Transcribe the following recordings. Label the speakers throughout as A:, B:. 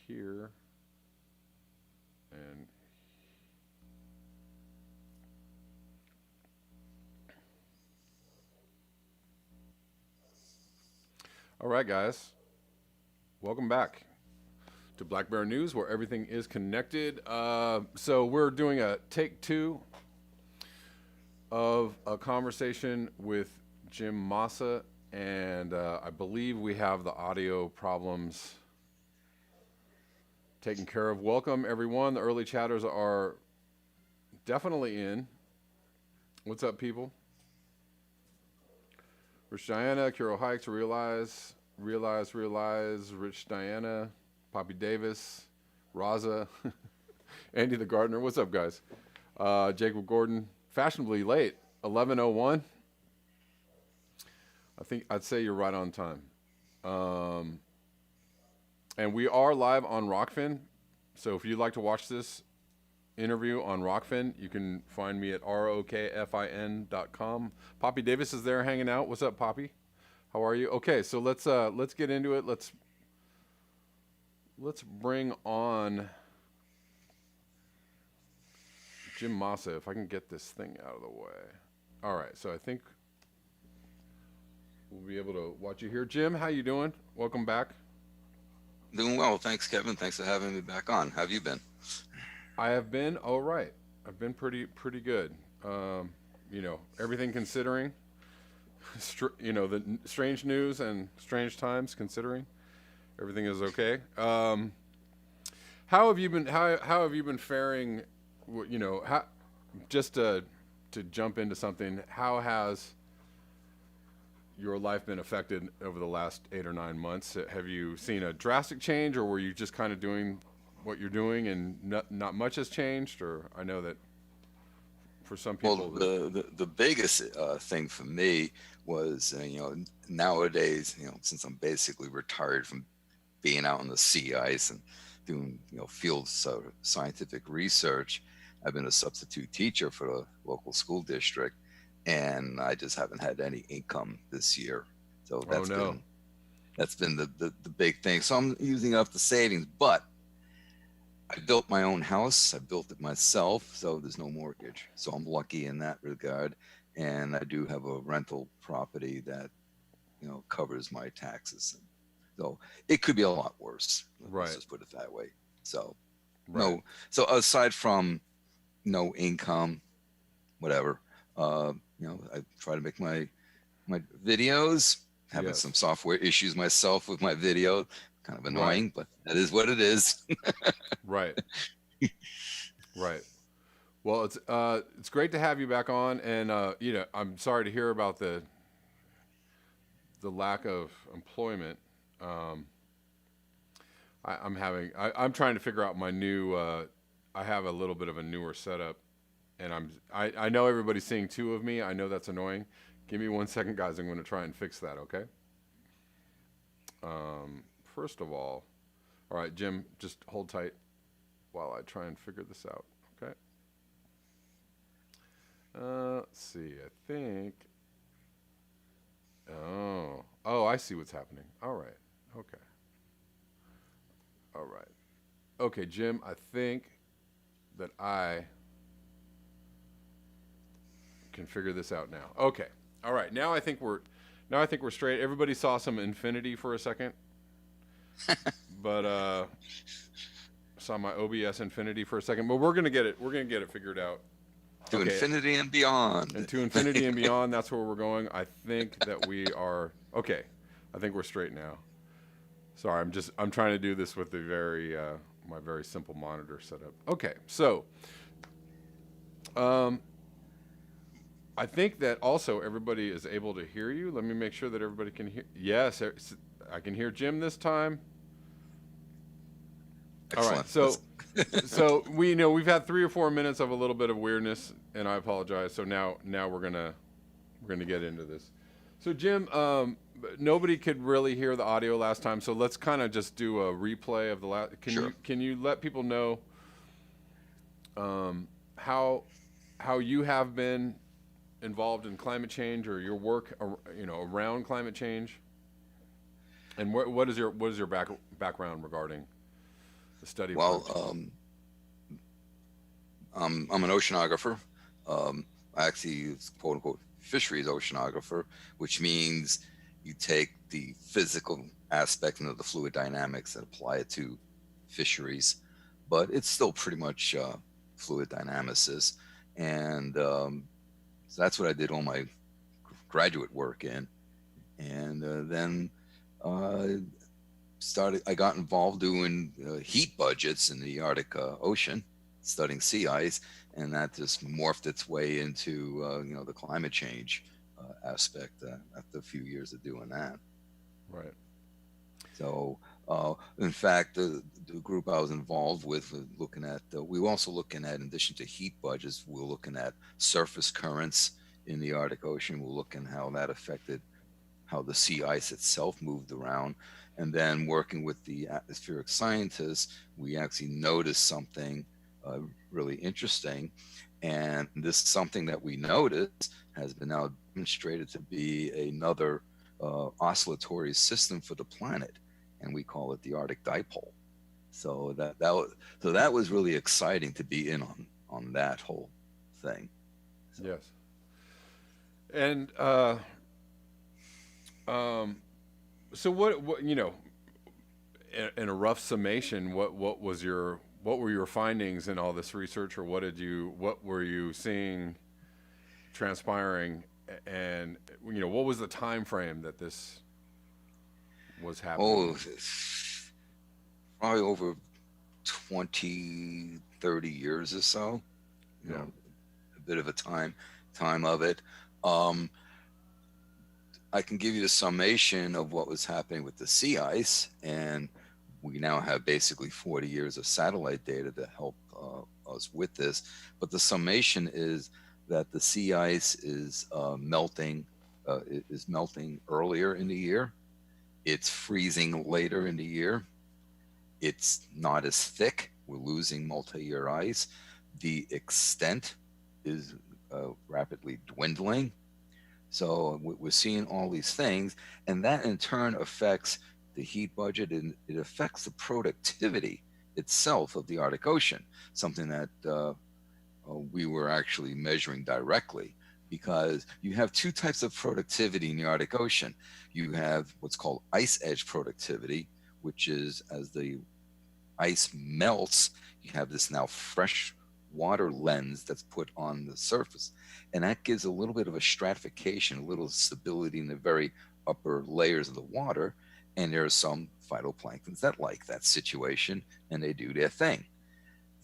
A: here. And all right, guys, welcome back to Black Bear News, where everything is connected. So we're doing a take 2 of a conversation with Jim Massa, and I believe we have the audio problems taken care of. Welcome, everyone. The early chatters are definitely in. What's up, people? Rich Diana, Kiro Hikes, Realize, Rich Diana, Poppy Davis, Raza, Andy the Gardener. What's up, guys? Jacob Gordon, fashionably late, 11:01. I think I'd say you're right on time. And we are live on Rockfin. So if you'd like to watch this interview on Rockfin, you can find me at rokfin.com. Poppy Davis is there hanging out. What's up, Poppy? How are you? Okay, so let's get into it. Let's bring on Jim Massa, if I can get this thing out of the way. All right, so I think we'll be able to watch you here. Jim, how you doing? Welcome back.
B: Doing well, thanks, Kevin. Thanks for having me back on. How have you been?
A: I have been all right. I've been pretty good. Everything considering, the strange news and strange times considering, everything is okay. How have you been? How have you been faring? Just to jump into something. How has your life been affected over the last 8 or 9 months? Have you seen a drastic change, or were you just kind of doing what you're doing and not much has changed? Or I know that for some people,
B: the biggest thing for me was nowadays, since I'm basically retired from being out on the sea ice and doing field scientific research, I've been a substitute teacher for the local school district, and I just haven't had any income this year. So that's been the big thing. So I'm using up the savings, but I built my own house. I built it myself, so there's no mortgage. So I'm lucky in that regard. And I do have a rental property that, covers my taxes. So it could be a lot worse.
A: Right.
B: Let's just put it that way. So
A: right.
B: no. So aside from no income, whatever, I try to make my videos. Having some software issues myself with my video. Kind of annoying, but that is what it is.
A: Right. Right. Well, it's great to have you back on, and I'm sorry to hear about the lack of employment. I'm trying to figure out my new. I have a little bit of a newer setup, and I know everybody's seeing 2 of me. I know that's annoying. Give me 1 second, guys. I'm going to try and fix that. Okay. First of all right, Jim, just hold tight while I try and figure this out, okay? Let's see, I think, oh, I see what's happening. All right, okay. All right. Okay, Jim, I think that I can figure this out now. Okay, all right, now I think we're straight. Everybody saw some infinity for a second. But saw my OBS infinity for a second, but we're gonna get it figured out.
B: To infinity and beyond.
A: And to infinity and beyond, that's where we're going. I think that we are okay. I think we're straight now. Sorry, I'm trying to do this with the my very simple monitor setup. Okay, so I think that also everybody is able to hear you. Let me make sure that everybody can hear. Yes, I can hear Jim this time.
B: Excellent.
A: All right, so we've had 3 or 4 minutes of a little bit of weirdness, and I apologize. So now we're gonna get into this. So Jim, nobody could really hear the audio last time, so let's kind of just do a replay of the last. Can you let people know how you have been involved in climate change, or your work around climate change, and what is your background regarding the study
B: Well,
A: approach?
B: I'm an oceanographer. I actually use quote unquote fisheries oceanographer, which means you take the physical aspect and the fluid dynamics and apply it to fisheries, but it's still pretty much fluid dynamicist. And so that's what I did all my graduate work in. And then uh, I got involved doing heat budgets in the Arctic Ocean, studying sea ice, and that just morphed its way into the climate change aspect after a few years of doing that.
A: Right.
B: So, in fact, the group I was involved with was looking at, we were also looking at, in addition to heat budgets, we were looking at surface currents in the Arctic Ocean. We're looking how that affected how the sea ice itself moved around. And then working with the atmospheric scientists, we actually noticed something really interesting. And this something that we noticed has been now demonstrated to be another oscillatory system for the planet, and we call it the Arctic dipole. So that was really exciting to be in on that whole thing. So,
A: Yes. And um, so what in a rough summation, what were your findings in all this research, or what were you seeing transpiring, and what was the time frame that this was happening
B: oh,
A: in?
B: probably over 20, 30 years or so,
A: Yeah.
B: a bit of a time of it. Um, I can give you the summation of what was happening with the sea ice, and we now have basically 40 years of satellite data to help us with this. But the summation is that the sea ice is melting earlier in the year. It's freezing later in the year. It's not as thick. We're losing multi-year ice. The extent is rapidly dwindling. So we're seeing all these things, and that in turn affects the heat budget, and it affects the productivity itself of the Arctic Ocean, something that we were actually measuring directly, because you have two types of productivity in the Arctic Ocean. You have what's called ice edge productivity, which is as the ice melts, you have this now fresh water lens that's put on the surface. And that gives a little bit of a stratification, a little stability in the very upper layers of the water. And there are some phytoplanktons that like that situation, and they do their thing.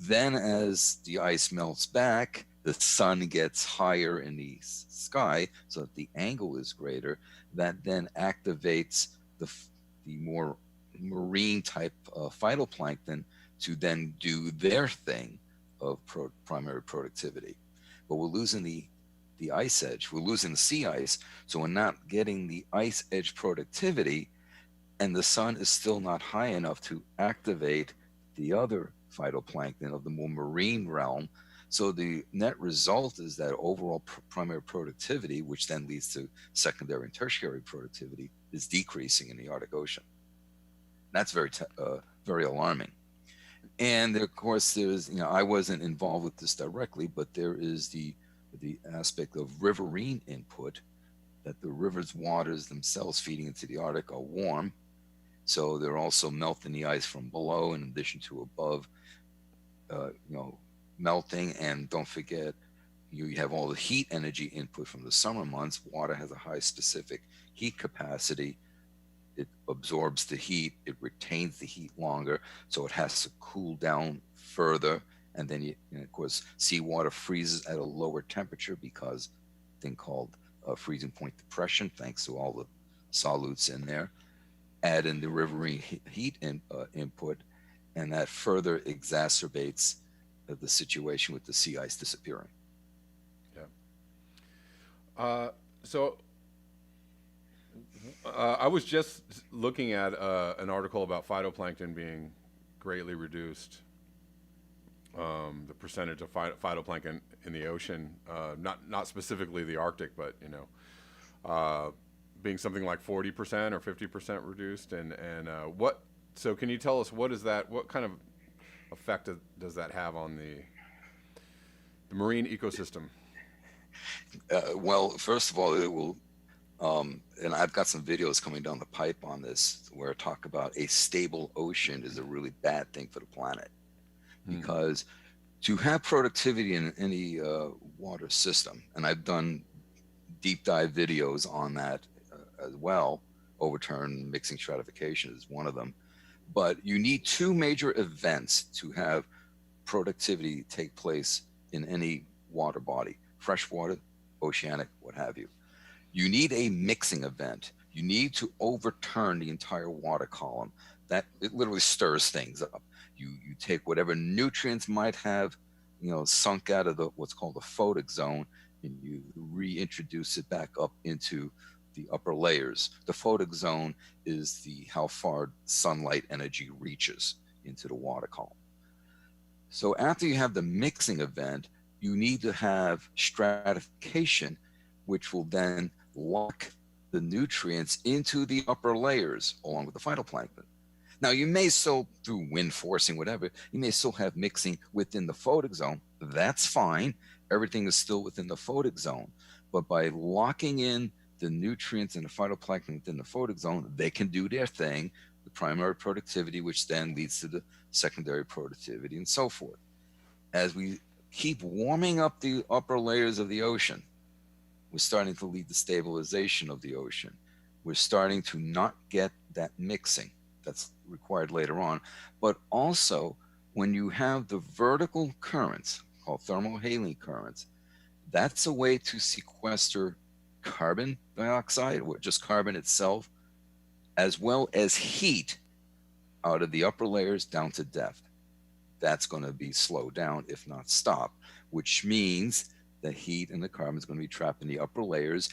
B: Then as the ice melts back, the sun gets higher in the sky so that the angle is greater. That then activates the more marine type phytoplankton to then do their thing of primary productivity. But we're losing the ice edge, we're losing the sea ice, so we're not getting the ice edge productivity, and the sun is still not high enough to activate the other phytoplankton of the more marine realm. So the net result is that overall primary productivity, which then leads to secondary and tertiary productivity, is decreasing in the Arctic Ocean. That's very alarming. And of course, there's I wasn't involved with this directly, but there is the aspect of riverine input, that the river's waters themselves feeding into the Arctic are warm, so they're also melting the ice from below in addition to above, melting. And don't forget, you have all the heat energy input from the summer months. Water has a high specific heat capacity. It absorbs the heat, it retains the heat longer, so it has to cool down further. And then, of course, seawater freezes at a lower temperature because a thing called freezing point depression, thanks to all the solutes in there. Add in the riverine heat input, and that further exacerbates the situation with the sea ice disappearing.
A: Yeah. So I was just looking at an article about phytoplankton being greatly reduced. The percentage of phytoplankton in the ocean, not specifically the Arctic, but being something like 40% or 50% reduced. And what? So can you tell us what is that? What kind of effect does that have on the marine ecosystem?
B: Well, first of all, it will, and I've got some videos coming down the pipe on this where I talk about a stable ocean is a really bad thing for the planet,
A: Hmm.
B: because to have productivity in any water system, and I've done deep dive videos on that as well. Overturn mixing stratification is one of them. But you need two major events to have productivity take place in any water body: freshwater, oceanic, what have you. You need a mixing event. You need to overturn the entire water column. That it literally stirs things up. You take whatever nutrients might have, sunk out of the what's called the photic zone, and you reintroduce it back up into the upper layers. The photic zone is the how far sunlight energy reaches into the water column. So after you have the mixing event, you need to have stratification, which will then lock the nutrients into the upper layers along with the phytoplankton. Now, you may still, through wind forcing, whatever, you may still have mixing within the photic zone. That's fine. Everything is still within the photic zone. But by locking in the nutrients and the phytoplankton within the photic zone, they can do their thing, the primary productivity, which then leads to the secondary productivity and so forth. As we keep warming up the upper layers of the ocean, we're starting to lead to stabilization of the ocean. We're starting to not get that mixing that's required later on. But also, when you have the vertical currents called thermohaline currents, that's a way to sequester carbon dioxide, or just carbon itself, as well as heat out of the upper layers down to depth. That's going to be slowed down, if not stopped, which means the heat and the carbon is going to be trapped in the upper layers,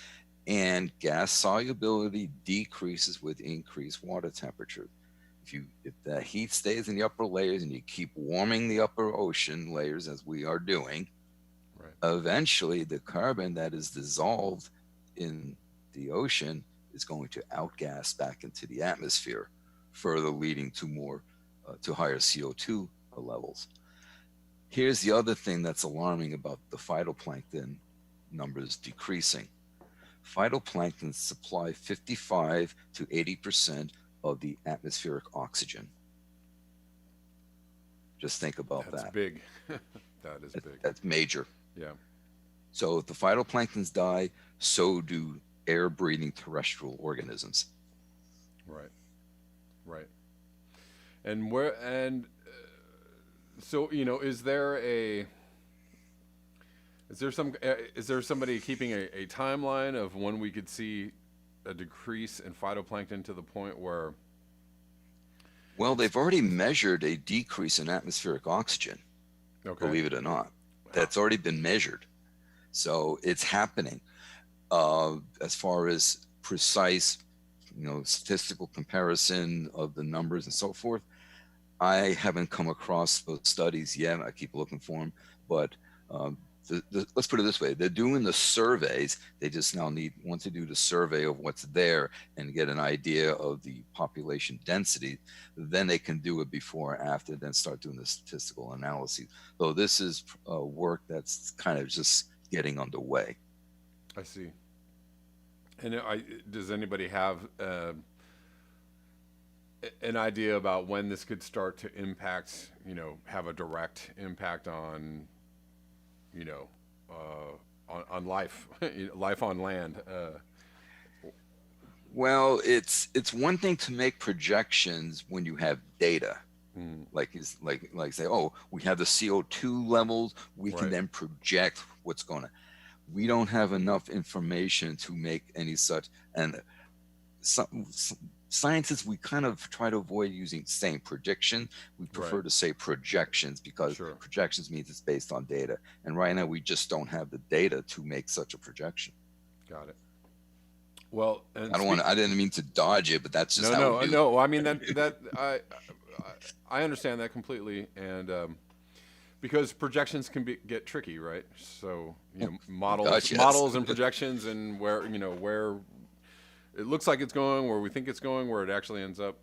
B: and gas solubility decreases with increased water temperature. If the heat stays in the upper layers and you keep warming the upper ocean layers, as we are doing,
A: Right.
B: eventually the carbon that is dissolved in the ocean is going to outgas back into the atmosphere, further leading to to higher CO2 levels. Here's the other thing that's alarming about the phytoplankton numbers decreasing. Phytoplankton supply 55 to 80% of the atmospheric oxygen. Just think about
A: That's
B: that.
A: big. That is big.
B: That's major.
A: Yeah.
B: So if the phytoplanktons die, so do air-breathing terrestrial organisms.
A: Right. Right. And so is there somebody keeping a timeline of when we could see a decrease in phytoplankton to the point where?
B: Well, they've already measured a decrease in atmospheric oxygen,
A: Okay.
B: believe it or not. That's already been measured. So it's happening. As far as precise, statistical comparison of the numbers and so forth, I haven't come across those studies yet. I keep looking for them, but let's put it this way: they're doing the surveys. They just now want to do the survey of what's there and get an idea of the population density. Then they can do it before or after, then start doing the statistical analysis. So this is work that's kind of just getting underway.
A: I see. And does anybody have an idea about when this could start to impact, have a direct impact on, on life, life on land?
B: Well, it's one thing to make projections when you have data. Like say, oh, we have the CO2 levels, we can
A: Right.
B: then project what's going to. We don't have enough information to make any such. And scientists, we kind of try to avoid saying prediction. We prefer
A: Right.
B: to say projections, because
A: Sure.
B: projections means it's based on data. And right now we just don't have the data to make such a projection.
A: Got it. Well, and
B: I didn't mean to dodge it, but that's just how we do it.
A: no. I mean that I understand that completely, and because projections can get tricky, right? So models,
B: Gosh, yes.
A: models and projections, and where it looks like it's going, where we think it's going, where it actually ends up.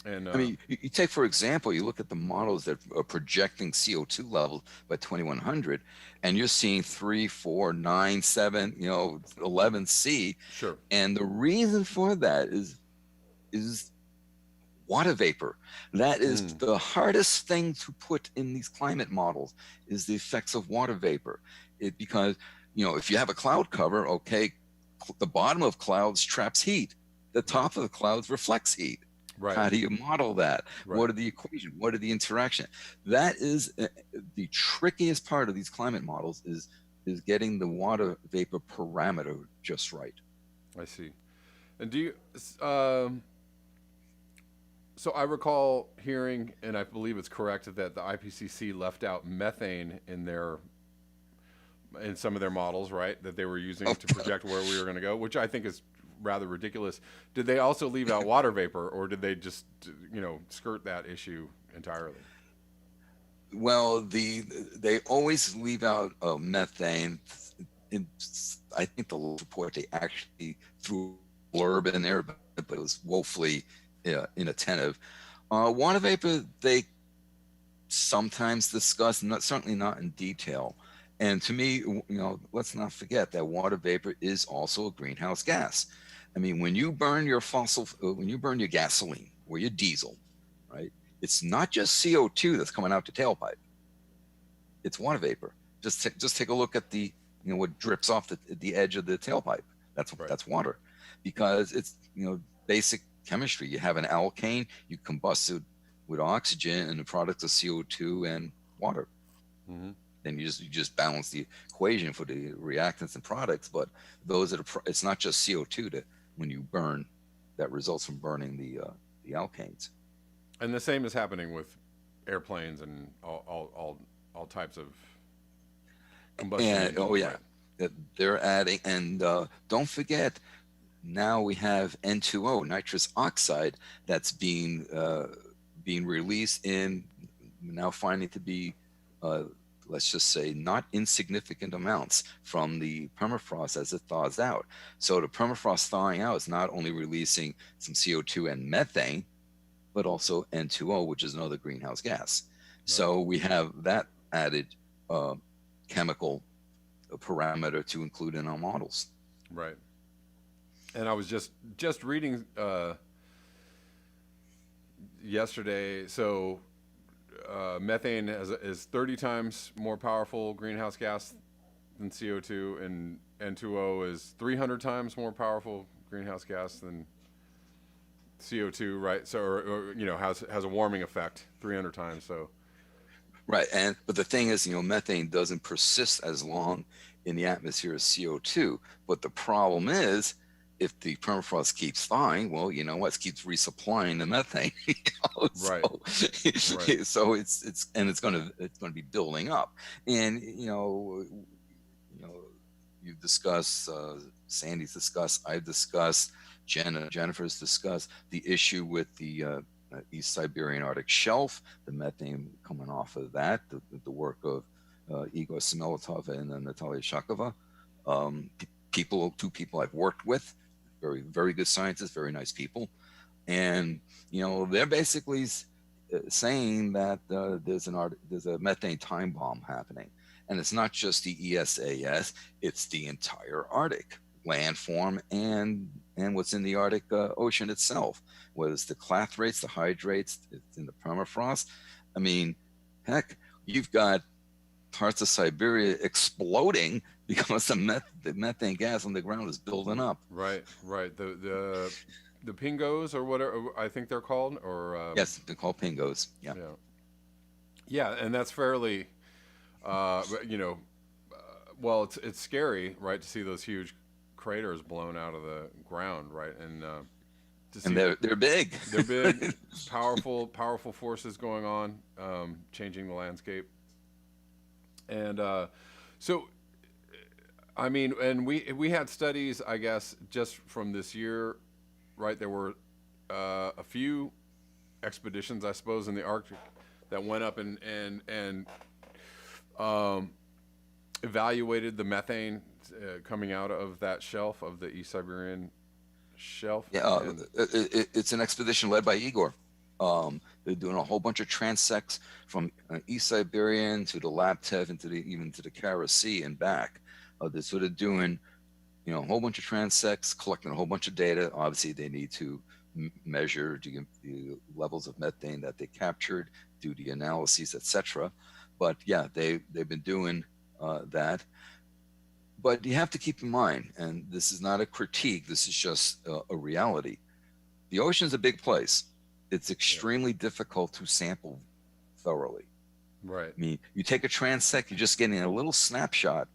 A: And
B: I mean, you take, for example, you look at the models that are projecting CO2 levels by 2100, and you're seeing 3, 4, 9, 7, 11C.
A: sure.
B: And the reason for that is water vapor. That is
A: Mm,
B: the hardest thing to put in these climate models, is the effects of water vapor. Because, if you have a cloud cover, okay, the bottom of clouds traps heat. The
A: right.
B: top of the clouds reflects heat.
A: Right.
B: How do you model that?
A: Right.
B: What are the equation? What are the interaction? That is the trickiest part of these climate models, is getting the water vapor parameter just right.
A: I see. And do you? Um, so I recall hearing, and I believe it's correct, that the IPCC left out methane in some of their models, right? That they were using
B: Oh,
A: to project where we were going to go, which I think is rather ridiculous. Did they also leave out water vapor, or did they just, skirt that issue entirely?
B: well, they always leave out methane. In, I think the report they actually threw a blurb in there, but it was woefully inattentive. Water vapor they sometimes discuss, not certainly not in detail. And to me, let's not forget that water vapor is also a greenhouse gas. I mean, when you burn your when you burn your gasoline or your diesel, right? It's not just CO2 that's coming out the tailpipe. It's water vapor. Just take a look at what drips off the edge of the tailpipe. That's
A: Right.
B: that's water, because it's basic chemistry. You have an alkane, you combust it with oxygen, and the product of CO2 and water.
A: Hmm.
B: Then you just balance the equation for the reactants and products. But it's not just CO2 that when you burn, that results from burning the alkanes.
A: And the same is happening with airplanes and all types of combustion
B: And oh
A: engines,
B: yeah,
A: right?
B: that they're adding. And don't forget, now we have N2O, nitrous oxide, that's being released in, now finding to be, uh, let's just say, not insignificant amounts from the permafrost as it thaws out. So the permafrost thawing out is not only releasing some CO2 and methane, but also N2O, which is another greenhouse gas.
A: Right.
B: So we have that added uh, chemical parameter to include in our models.
A: Right. And I was just reading yesterday. So methane is 30 times more powerful greenhouse gas than CO2, and N2O is 300 times more powerful greenhouse gas than CO2, right? So, has a warming effect 300 times. So,
B: Right. But the thing is, methane doesn't persist as long in the atmosphere as CO2. But the problem is, if the permafrost keeps thawing, well, you know what? It keeps resupplying the methane.
A: right, right,
B: So it's going to be building up. And you've discussed, Sandy's discussed, I've discussed, Jennifer's discussed the issue with the East Siberian Arctic Shelf, the methane coming off of that, the work of Igor Smelatov and Natalia Shakova, two people I've worked with, very, very good scientists, very nice people. And, they're basically saying that there's a methane time bomb happening. And it's not just the ESAS, it's the entire Arctic landform and what's in the Arctic Ocean itself, whether it's the clathrates, the hydrates, it's in the permafrost. I mean, heck, you've got parts of Siberia exploding because the methane gas on the ground is building up.
A: right, right. The pingos, or whatever I think they're called, or
B: Yes, they're called pingos. Yeah.
A: yeah, yeah, and that's fairly, uh, you know, well, it's scary, right, to see those huge craters blown out of the ground, right, and to
B: And
A: see
B: they're big.
A: they're big, powerful forces going on, changing the landscape, and so I mean, and we had studies, I guess, just from this year, right? There were a few expeditions, I suppose, in the Arctic that went up and um, evaluated the methane coming out of that shelf, of the East Siberian shelf,
B: Yeah,
A: and
B: it's an expedition led by Igor. They're doing a whole bunch of transects from East Siberian to the Laptev and to the even to the Kara Sea and back. They're sort of doing, a whole bunch of transects, collecting a whole bunch of data. Obviously, they need to measure the levels of methane that they captured, do the analyses, etc. But yeah, they've been doing that. But you have to keep in mind, and this is not a critique, this is just a reality. The ocean is a big place. It's
A: Yeah.
B: extremely difficult to sample thoroughly.
A: Right.
B: I mean, you take a transect, you're just getting a little snapshot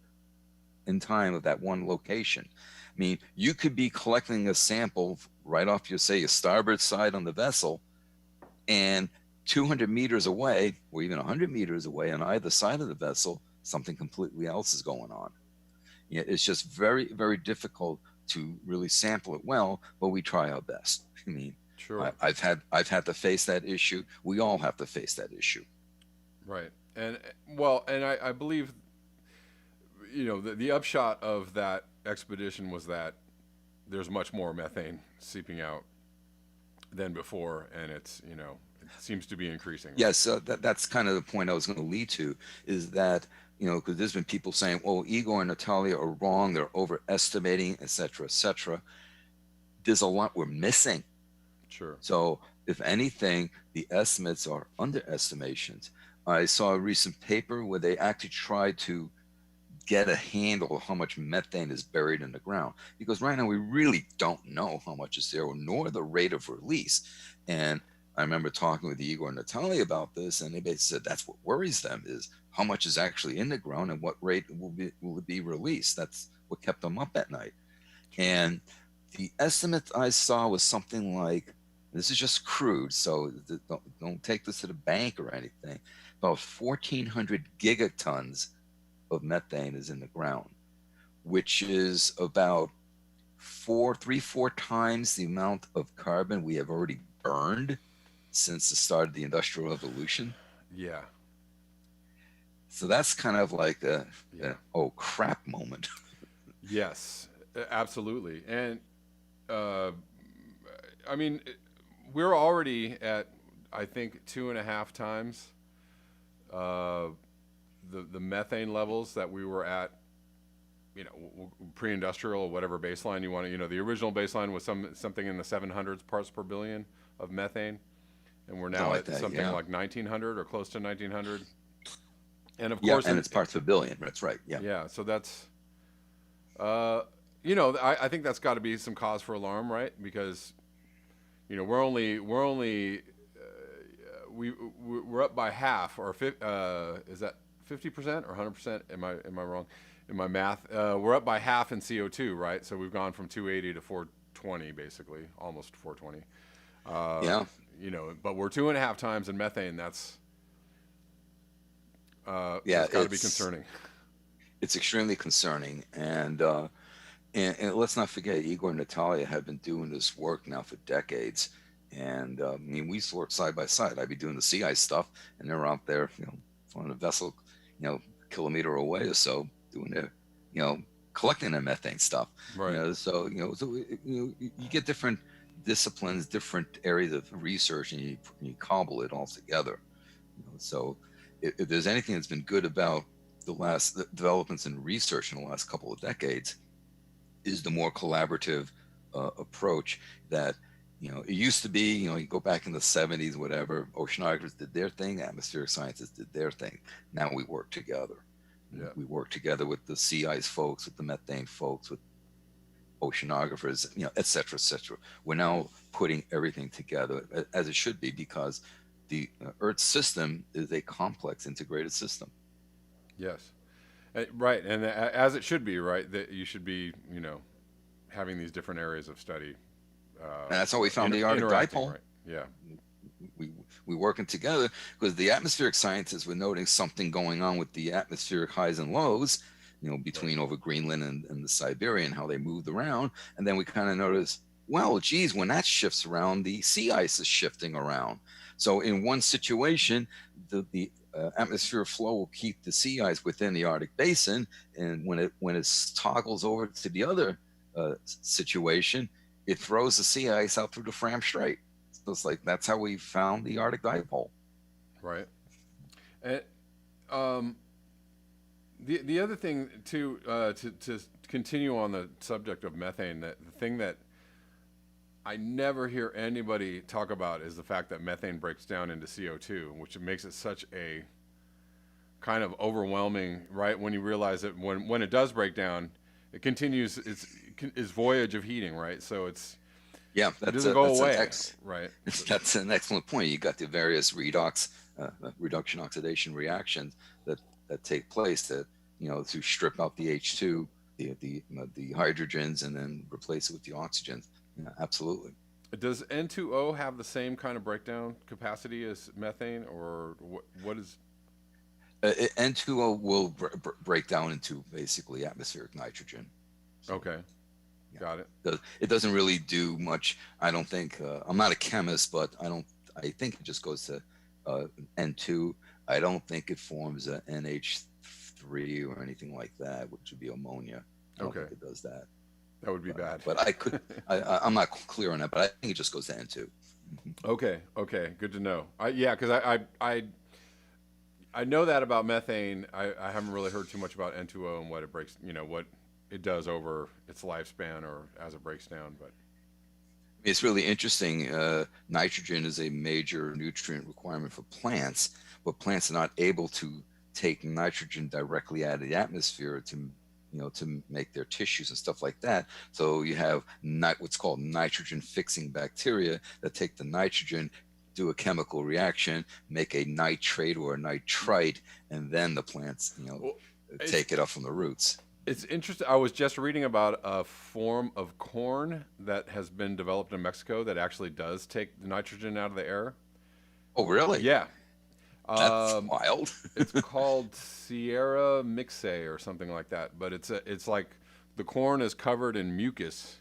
B: in time of that one location. I mean, you could be collecting a sample right off your, say, your starboard side on the vessel, and 200 meters away, or even 100 meters away on either side of the vessel, something completely else is going on. It's just very, very difficult to really sample it well, but we try our best. I mean,
A: Sure.
B: I've had to face that issue. We all have to face that issue.
A: Right. And well, and I believe, the upshot of that expedition was that there's much more methane seeping out than before, and it seems to be increasing. Right?
B: Yes, that's kind of the point I was going to lead to, is that, because there's been people saying, "Oh, Igor and Natalia are wrong; they're overestimating, etc., etc." There's a lot we're missing.
A: Sure.
B: So, if anything, the estimates are underestimations. I saw a recent paper where they actually tried to get a handle of how much methane is buried in the ground, because right now we really don't know how much is there, nor the rate of release. And I remember talking with Igor and Natalia about this, and they basically said that's what worries them, is how much is actually in the ground and what rate will it be released. That's what kept them up at night. And the estimate I saw was something like, this is just crude, so don't take this to the bank or anything, about 1,400 gigatons of methane is in the ground, which is about 4 times the amount of carbon we have already burned since the start of the Industrial Revolution.
A: Yeah.
B: So that's kind of like
A: Yeah.
B: oh crap moment.
A: Yes, absolutely. And I mean, we're already at, I think, 2.5 times the methane levels that we were at, pre-industrial or whatever baseline you want to. The original baseline was something in the 700s parts per billion of methane, and we're now
B: Like
A: at
B: that,
A: something
B: yeah.
A: like 1900 or close to 1900. And of
B: Yeah,
A: course,
B: and it's parts per billion. That's right. Yeah.
A: yeah. So that's, I think that's got to be some cause for alarm, right? Because, we're only we're up by half, or is that 50% or 100%? Am I wrong in my math? We're up by half in CO2, right? So we've gone from 280 to 420, basically, almost 420.
B: Yeah.
A: But we're 2.5 times in methane. That's
B: Yeah,
A: that's got to be concerning.
B: It's extremely concerning, and let's not forget, Igor and Natalia have been doing this work now for decades. And I mean, we used to work side by side. I'd be doing the sea ice stuff, and they're out there, on a vessel, kilometer away or so, doing their, collecting their methane stuff.
A: Right.
B: So you get different disciplines, different areas of research, and you cobble it all together. So if there's anything that's been good about the developments in research in the last couple of decades, is the more collaborative approach that, it used to be, you go back in the 70s, whatever, oceanographers did their thing, atmospheric scientists did their thing. Now we work together.
A: Yeah.
B: We work together with the sea ice folks, with the methane folks, with oceanographers, et cetera, et cetera. We're now putting everything together as it should be, because the Earth system is a complex integrated system.
A: Yes. Right, and as it should be, right? That you should be, having these different areas of study.
B: And that's how we found the Arctic dipole.
A: Right. Yeah.
B: We working together, because the atmospheric scientists were noting something going on with the atmospheric highs and lows, between over Greenland and the Siberian, how they moved around. And then we kind of noticed, well, geez, when that shifts around, the sea ice is shifting around. So in one situation, the atmospheric flow will keep the sea ice within the Arctic basin, and when it toggles over to the other situation, it throws the sea ice out through the Fram Strait. it's like that's how we found the Arctic dipole.
A: Right. And um, the other thing too, to continue on the subject of methane, that the thing that I never hear anybody talk about is the fact that methane breaks down into CO2, which makes it such a kind of overwhelming, right? When you realize that when it does break down, it continues its voyage of heating, right? So
B: Yeah,
A: it doesn't go
B: that's
A: away, right?
B: that's an excellent point. You got the various reduction oxidation reactions that take place that to strip out the H2, the hydrogens, and then replace it with the oxygens. Yeah, absolutely.
A: Does N2O have the same kind of breakdown capacity as methane, or what is?
B: N2O will break down into basically atmospheric nitrogen. So,
A: Okay,
B: yeah.
A: got it.
B: It doesn't really do much. I don't think. I'm not a chemist, but I think it just goes to N2. I don't think it forms a NH3 or anything like that, which would be ammonia. I don't think it does that.
A: That would be bad.
B: But I'm not clear on that, but I think it just goes to N2.
A: Okay, good to know. Yeah, because I know that about methane. I haven't really heard too much about N2O and what it breaks, what it does over its lifespan or as it breaks down. But
B: it's really interesting. Nitrogen is a major nutrient requirement for plants, but plants are not able to take nitrogen directly out of the atmosphere to make their tissues and stuff like that. So you have what's called nitrogen fixing bacteria that take the nitrogen, do a chemical reaction, make a nitrate or a nitrite, and then the plants, take it up from the roots.
A: It's interesting. I was just reading about a form of corn that has been developed in Mexico that actually does take the nitrogen out of the air.
B: Oh, really?
A: Yeah.
B: That's wild.
A: It's called Sierra Mixe or something like that. But it's like the corn is covered in mucus,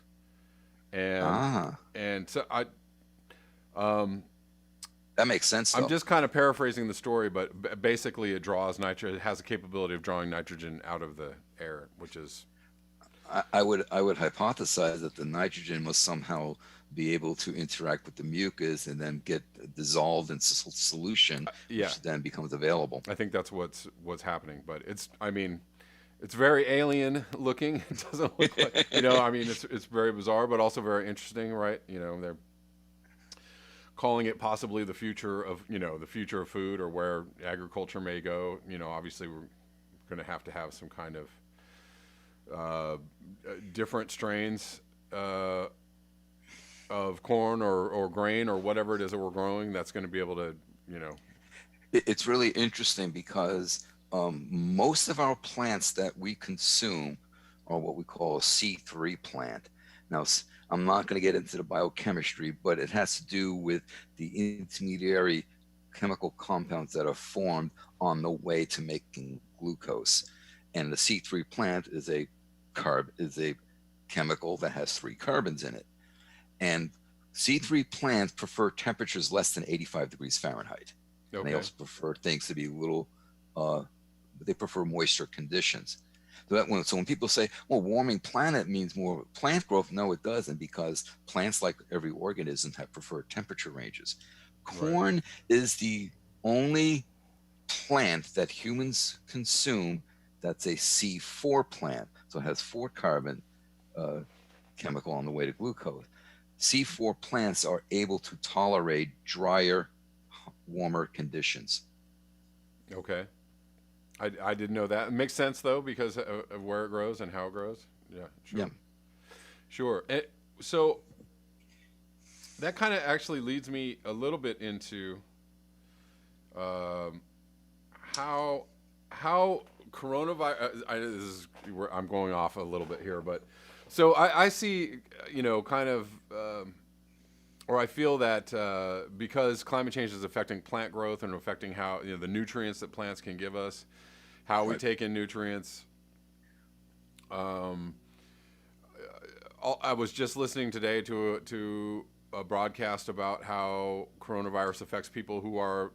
A: and so
B: that makes sense, though.
A: I'm just kind of paraphrasing the story, but basically it draws nitrogen. It has the capability of drawing nitrogen out of the air, which is.
B: I would hypothesize that the nitrogen must somehow be able to interact with the mucus and then get dissolved in solution, which then becomes available.
A: I think that's what's happening, but it's very alien looking. It doesn't look like, it's very bizarre, but also very interesting, right? They're calling it possibly the future of food or where agriculture may go. Obviously we're going to have some kind of different strains of corn or grain or whatever it is that we're growing that's going to be able to,
B: It's really interesting because most of our plants that we consume are what we call a C3 plant. Now, I'm not going to get into the biochemistry, but it has to do with the intermediary chemical compounds that are formed on the way to making glucose. And the C3 plant is a chemical that has 3 carbons in it. And C3 plants prefer temperatures less than 85 degrees Fahrenheit. Okay. And they also prefer things to be they prefer moisture conditions. So when people say, well, warming planet means more plant growth, no, it doesn't, because plants, like every organism, have preferred temperature ranges. Corn is the only plant that humans consume that's a C4 plant. So it has 4 carbon chemical on the way to glucose. C4 plants are able to tolerate drier, warmer conditions.
A: Okay. I didn't know that. It makes sense, though, because of where it grows and how it grows. Yeah, sure. Yeah. Sure. So that kind of actually leads me a little bit into how coronavirus. I'm going off a little bit here, but so I see, kind of, or I feel that because climate change is affecting plant growth and affecting how the nutrients that plants can give us, how we take in nutrients. I was just listening today to a broadcast about how coronavirus affects people who are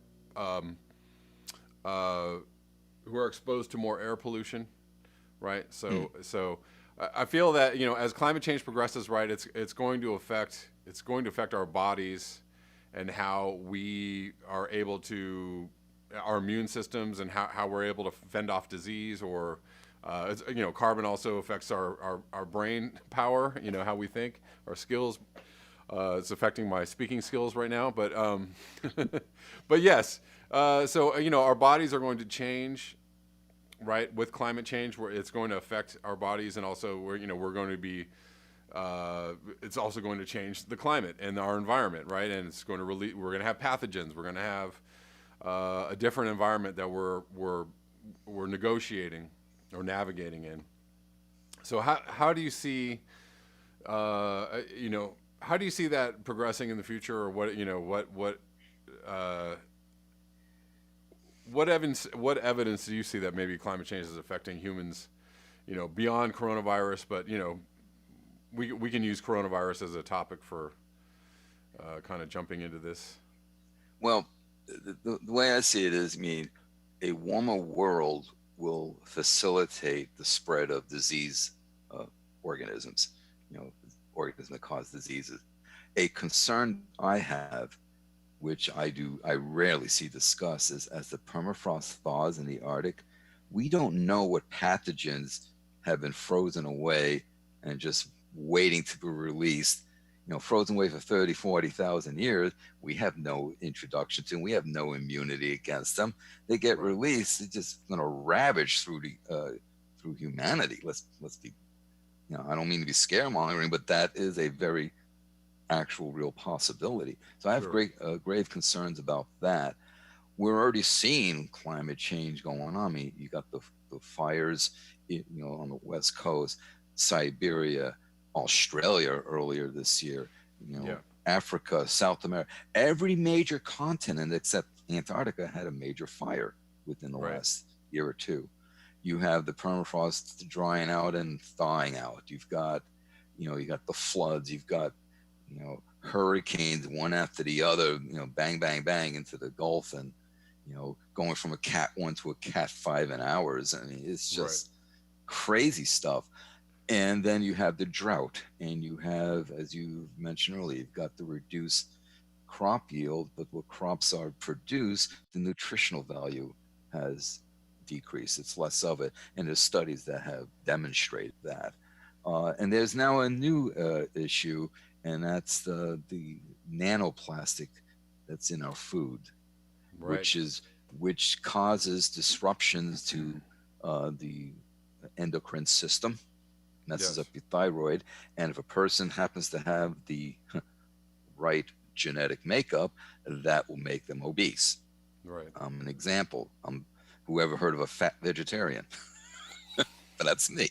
A: exposed to more air pollution, right? So I feel that as climate change progresses, right, it's going to affect our bodies and how we are able to, our immune systems, and how we're able to fend off disease, or carbon also affects our brain power, how we think, our skills. It's affecting my speaking skills right now, but yes. So our bodies are going to change, right? With climate change, where it's going to affect our bodies, and also we're going to be. It's also going to change the climate and our environment, right? And it's going to release. We're going to have pathogens. We're going to have a different environment that we're negotiating or navigating in. So how do you see, how do you see that progressing in the future, or what evidence do you see that maybe climate change is affecting humans, beyond coronavirus? But we can use coronavirus as a topic for kind of jumping into this.
B: Well, the way I see it is, a warmer world will facilitate the spread of disease organisms, organisms that cause diseases. A concern I have, which I rarely see discussed, is as the permafrost thaws in the Arctic, we don't know what pathogens have been frozen away and just waiting to be released, frozen away for 30, 40,000 years. We have no introduction to them. We have no immunity against them. They get released, it's just going to ravage through humanity. Let's be, I don't mean to be scaremongering, but that is a very actual real possibility. So I have grave concerns about that. We're already seeing climate change going on. You got the fires, on the West Coast, Siberia, Australia earlier this year, Africa, South America, every major continent except Antarctica had a major fire within the last year or two. You have the permafrost drying out and thawing out. You've got, you got the floods. You've got, hurricanes one after the other, bang, bang, bang into the Gulf, and, going from a Cat 1 to a Cat 5 in hours. I mean, it's just crazy stuff. And then you have the drought, and you have, as you mentioned earlier, you've got the reduced crop yield, but what crops are produced, the nutritional value has decreased. It's less of it. And there's studies that have demonstrated that. And there's now a new issue, and that's the nanoplastic that's in our food, which causes disruptions to the endocrine system, messes up your thyroid. And if a person happens to have the right genetic makeup, that will make them obese. An example, whoever heard of a fat vegetarian? But that's me.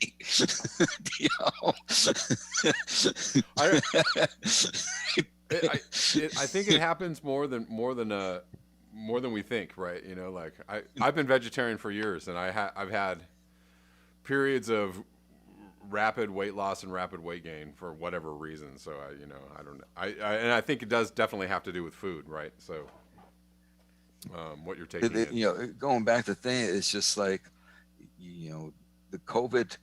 A: I think it happens more than we think, right? I've been vegetarian for years, and I've had periods of rapid weight loss and rapid weight gain for whatever reason. So I don't know. And I think it does definitely have to do with food, right? So what you're taking in.
B: Going back to the thing, it's just like, the COVID,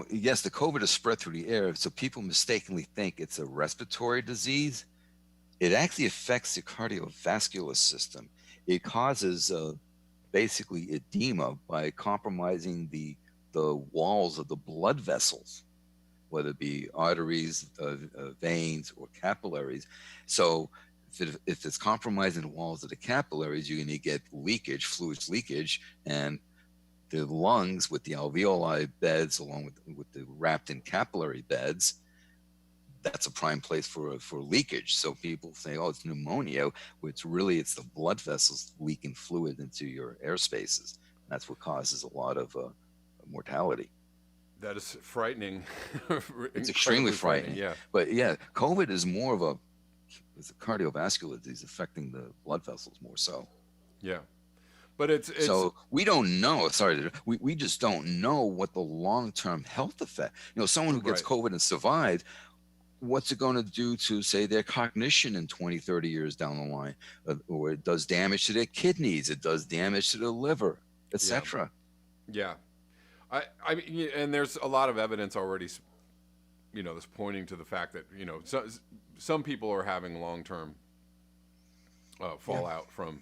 B: yes, the COVID is spread through the air. So people mistakenly think it's a respiratory disease. It actually affects the cardiovascular system. It causes basically edema by compromising the walls of the blood vessels, whether it be arteries, veins, or capillaries. So if it's compromising the walls of the capillaries, you're going to get leakage, fluid leakage, and the lungs with the alveoli beds, along with the wrapped in capillary beds, that's a prime place for leakage. So people say, oh, it's pneumonia. It's the blood vessels leaking fluid into your air spaces. That's what causes a lot of mortality.
A: That is frightening.
B: It's extremely frightening.
A: Yeah.
B: But yeah, COVID is more of it's a cardiovascular disease affecting the blood vessels more so.
A: Yeah. But it's
B: so we don't know. We just don't know what the long-term health effect. Someone who gets COVID and survived, what's it going to do to, say, their cognition in 20, 30 years down the line? Or it does damage to their kidneys, it does damage to their liver, etc.
A: Yeah. I mean, and there's a lot of evidence already that's pointing to the fact that some people are having long-term
B: Yeah.
A: fallout from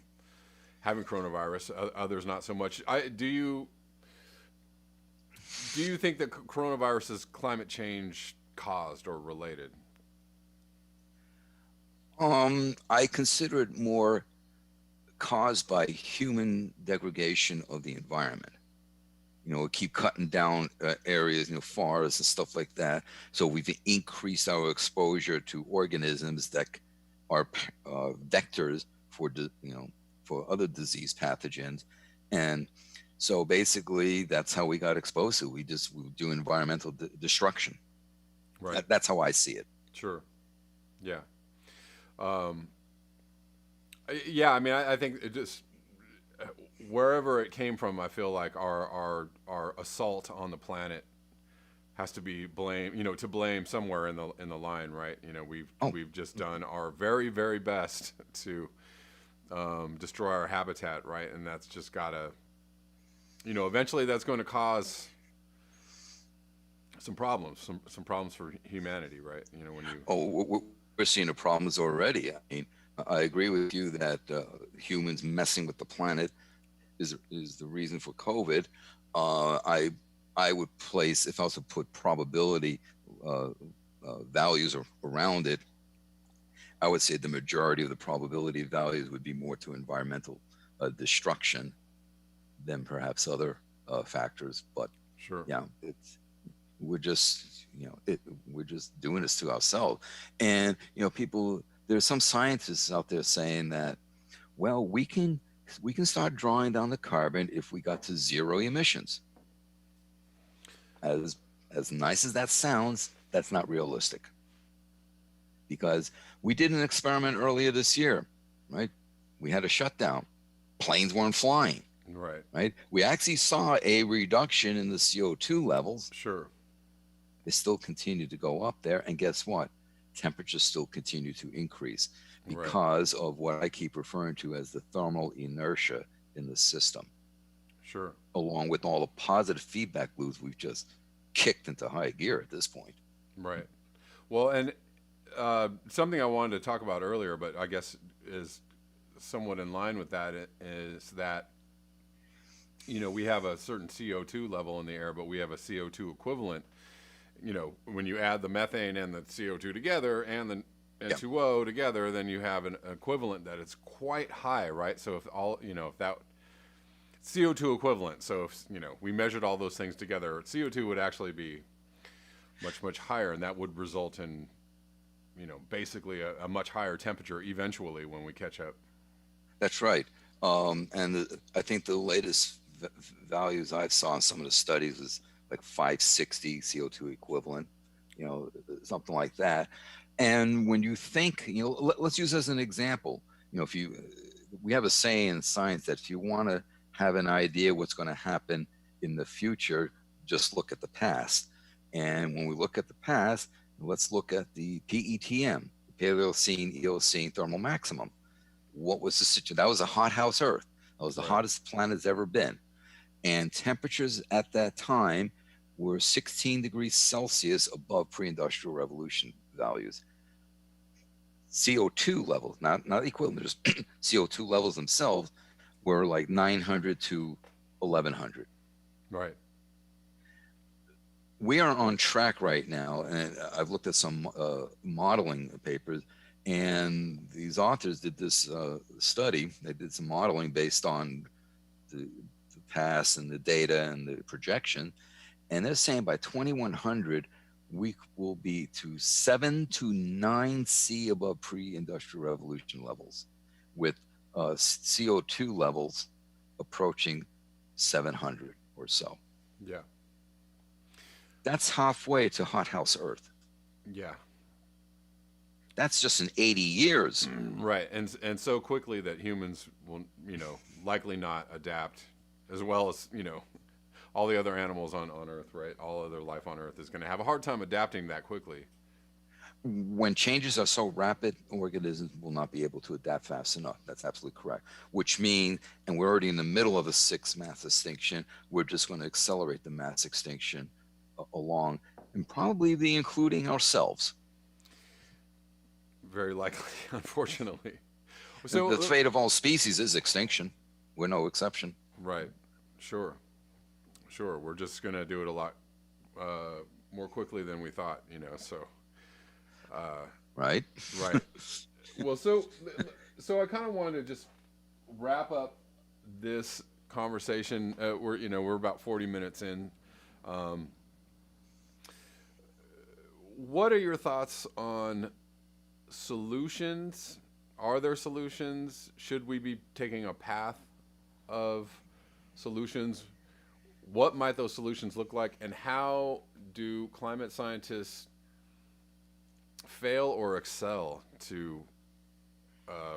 A: having coronavirus. Others not so much. Do you think that coronavirus is climate change caused or related?
B: I consider it more caused by human degradation of the environment. We keep cutting down areas, forests and stuff like that. So we've increased our exposure to organisms that are vectors for, for other disease pathogens. And so basically that's how we got exposed to. We do environmental destruction.
A: Right.
B: That's how I see it.
A: Sure. Yeah. Yeah. I mean, I think it just wherever it came from, I feel like our assault on the planet has to be to blame somewhere in the line, right? We've just done our very, very best to destroy our habitat, right? And that's just gotta, eventually that's going to cause some problems, some problems for humanity, right? When you
B: We're seeing the problems already. I mean, I agree with you that humans messing with the planet is the reason for COVID. I would place, if I was to put probability values around it, I would say the majority of the probability values would be more to environmental destruction than perhaps other factors. But
A: sure,
B: yeah, we're just we're just doing this to ourselves. And there's some scientists out there saying that, well, we can start drawing down the carbon if we got to zero emissions. As nice as that sounds, that's not realistic, because we did an experiment earlier this year, right? We had a shutdown, planes weren't flying, right? We actually saw a reduction in the CO2 levels.
A: Sure.
B: They still continue to go up there, and guess what? Temperatures still continue to increase because of what I keep referring to as the thermal inertia in the system.
A: Sure.
B: Along with all the positive feedback loops we've just kicked into high gear at this point.
A: Right. Well, and something I wanted to talk about earlier, but I guess is somewhat in line with that, is that we have a certain CO2 level in the air, but we have a CO2 equivalent. When you add the methane and the CO2 together and the N2O together, then you have an equivalent that is quite high, right? So if that CO2 equivalent, so if we measured all those things together, CO2 would actually be much, much higher, and that would result in basically a much higher temperature eventually when we catch up.
B: That's right. And I think the latest values I saw in some of the studies was like 560 CO2 equivalent, something like that. And when you think, let's use as an example, we have a saying in science that if you want to have an idea what's going to happen in the future, just look at the past. And when we look at the past, let's look at the PETM, Paleocene Eocene thermal maximum. What was the situation? That was a hothouse Earth. That was the hottest planet has ever been. And temperatures at that time were 16 degrees Celsius above pre-industrial revolution values. CO2 levels, not equivalent, just CO2 levels themselves were like 900 to 1100.
A: Right.
B: We are on track right now, and I've looked at some modeling papers, and these authors did this study. They did some modeling based on the past and the data and the projection, and they're saying by 2100 we will be to 7 to 9 C above pre-industrial revolution levels, with CO2 levels approaching 700 or so.
A: Yeah.
B: That's halfway to hothouse Earth.
A: Yeah.
B: That's just in 80 years.
A: Right. And so quickly that humans will, likely not adapt as well as, all the other animals on Earth, right? All other life on Earth is going to have a hard time adapting that quickly.
B: When changes are so rapid, organisms will not be able to adapt fast enough. That's absolutely correct. Which means, and we're already in the middle of a sixth mass extinction, we're just going to accelerate the mass extinction along. and probably be including ourselves.
A: Very likely, unfortunately.
B: The
A: So,
B: fate of all species is extinction. We're no exception.
A: right, sure, sure. We're just gonna do it a lot more quickly than we thought, So,
B: Right?
A: right. Well, so I kind of wanted to just wrap up this conversation. We're about 40 minutes in. Um, what are your thoughts on solutions? Are there solutions? Should we be taking a path of solutions? What might those solutions look like? And how do climate scientists fail or excel to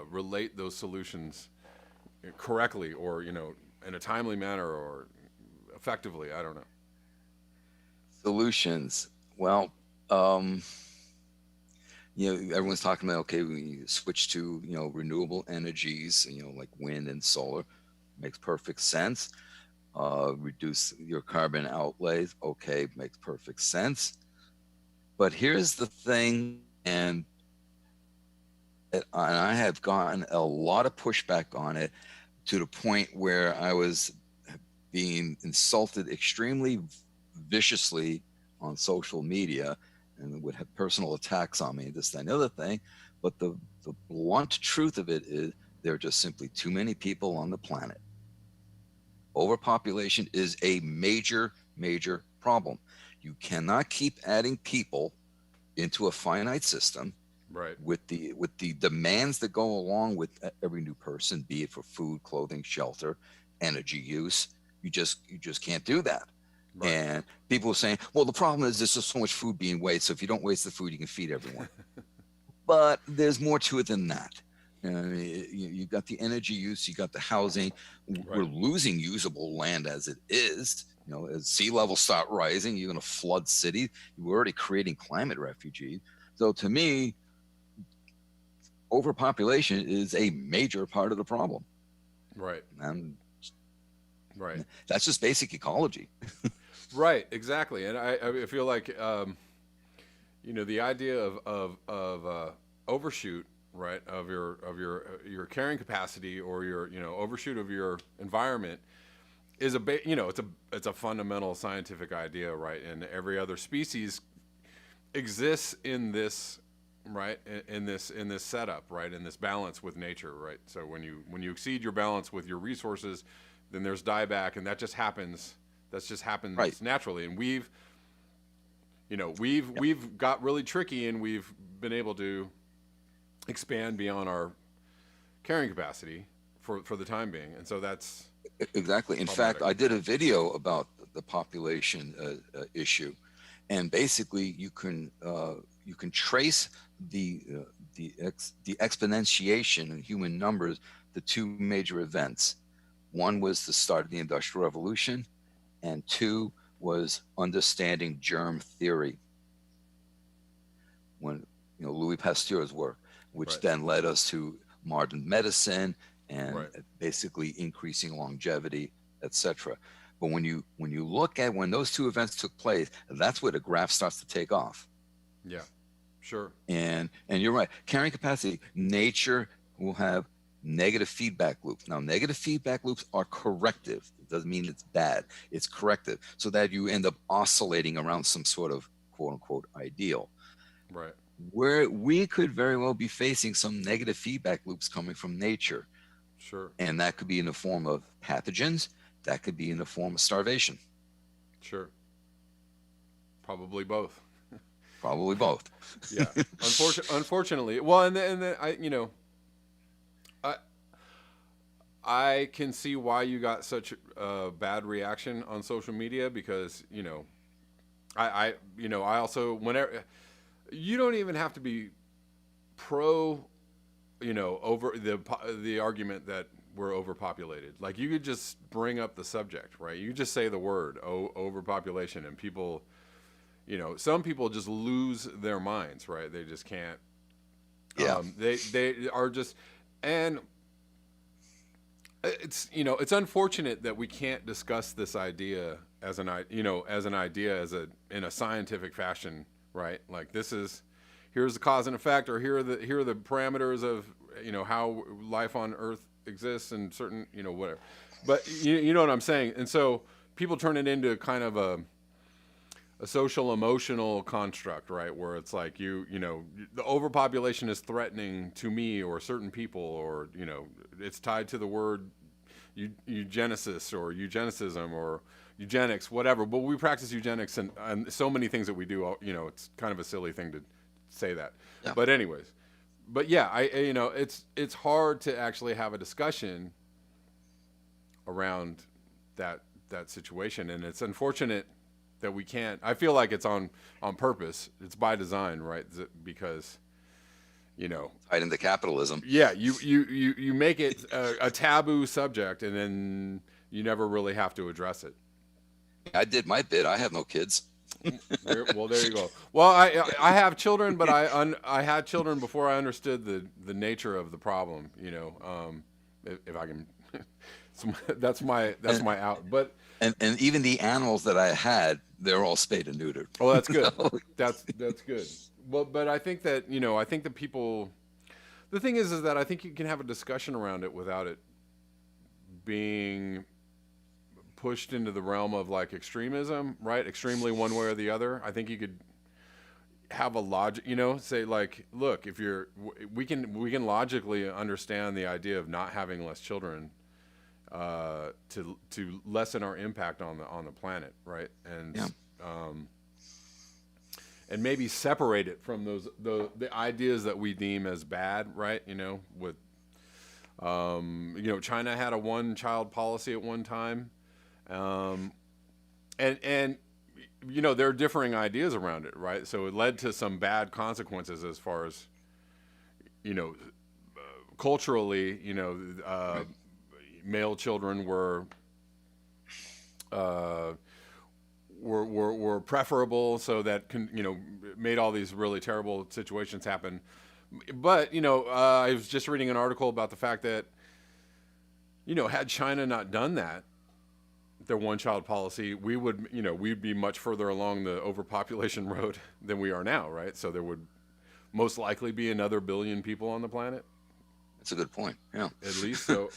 A: relate those solutions correctly, or in a timely manner, or effectively? I don't know.
B: Solutions. Well, um, everyone's talking about, okay, we switch to, renewable energies, like wind and solar. Makes perfect sense. Reduce your carbon outlays. Okay, makes perfect sense. But here's the thing, and I have gotten a lot of pushback on it, to the point where I was being insulted extremely viciously on social media, and would have personal attacks on me, this, that, and the other thing. But the blunt truth of it is, there are just simply too many people on the planet. Overpopulation is a major, major problem. You cannot keep adding people into a finite system
A: Right.
B: with the demands that go along with every new person, be it for food, clothing, shelter, energy use. You just can't do that.
A: Right.
B: And people are saying, well, the problem is there's just so much food being wasted. So if you don't waste the food, you can feed everyone. But there's more to it than that. You got the energy use, you got the housing. We're
A: Right.
B: losing usable land as it is. As sea levels start rising, you're going to flood cities. We're already creating climate refugees. So to me, overpopulation is a major part of the problem.
A: Right.
B: And
A: Right.
B: that's just basic ecology.
A: Right. Exactly. And I feel like the idea of overshoot, right, of your carrying capacity, or your overshoot of your environment, is it's a fundamental scientific idea, right? And every other species exists in this, right, in this setup, right, in this balance with nature, right? So when you exceed your balance with your resources, then there's dieback, and that just happens. That just happens
B: Right.
A: naturally. And we've got really tricky, and we've been able to expand beyond our carrying capacity for the time being, and so that's
B: Exactly. In fact,
A: problematic.
B: I did a video about the population issue, and basically you can trace the exponentiation in human numbers to two major events. One was the start of the Industrial Revolution, and two was understanding germ theory. When Louis Pasteur's work, which
A: Right.
B: then led us to modern medicine and
A: Right.
B: basically increasing longevity, etc. But when you look at when those two events took place, that's where the graph starts to take off.
A: Yeah. Sure.
B: And you're right. Carrying capacity, nature will have negative feedback loops. Now, negative feedback loops are corrective. It doesn't mean it's bad. It's corrective, so that you end up oscillating around some sort of quote unquote ideal.
A: Right.
B: Where we could very well be facing some negative feedback loops coming from nature.
A: Sure.
B: And that could be in the form of pathogens. That could be in the form of starvation.
A: Sure. Probably both.
B: Probably both.
A: Yeah. Unfortunately. Well, and then I can see why you got such a bad reaction on social media, because I also, whenever, you don't even have to be pro, over the argument that we're overpopulated. Like, you could just bring up the subject, right? You just say the word overpopulation, and people, some people just lose their minds, right? They just can't.
B: Yeah.
A: They are just, and it's, it's unfortunate that we can't discuss this idea as as an idea in a scientific fashion, right? Like, here's the cause and effect, or here are the parameters of, how life on Earth exists and certain, whatever. But you know what I'm saying? And so people turn it into kind of a social emotional construct, right? Where it's like, the overpopulation is threatening to me or certain people, or, it's tied to the word eugenesis or eugenicism or eugenics, whatever. But we practice eugenics and so many things that we do, it's kind of a silly thing to say that.
B: Yeah.
A: But anyways, but yeah, it's hard to actually have a discussion around that situation, and it's unfortunate that we can't. I feel like it's on purpose. It's by design, right? Because,
B: Tied into capitalism.
A: yeah, you make it a taboo subject, and then you never really have to address it.
B: I did my bit. I have no kids.
A: There you go. Well, I have children, but I had children before I understood the nature of the problem. If I can, that's my out. But
B: And even the animals that I had, they're all spayed and neutered.
A: oh, that's good.
B: So,
A: That's good. Well, but I think that I think that people. The thing is that I think you can have a discussion around it without it being pushed into the realm of like extremism, right? Extremely one way or the other. I think you could have a logic, say like, look, if we can logically understand the idea of not having less children, to lessen our impact on the planet, right? And
B: yeah.
A: And maybe separate it from the ideas that we deem as bad, right? With China had a one-child policy at one time, and there are differing ideas around it, right? So it led to some bad consequences as far as culturally,
B: Right.
A: male children were preferable, so that made all these really terrible situations happen. But I was just reading an article about the fact that had China not done that, their one-child policy, we would we'd be much further along the overpopulation road than we are now, right? So there would most likely be another billion people on the planet,
B: That's a good point. Yeah.
A: at least. So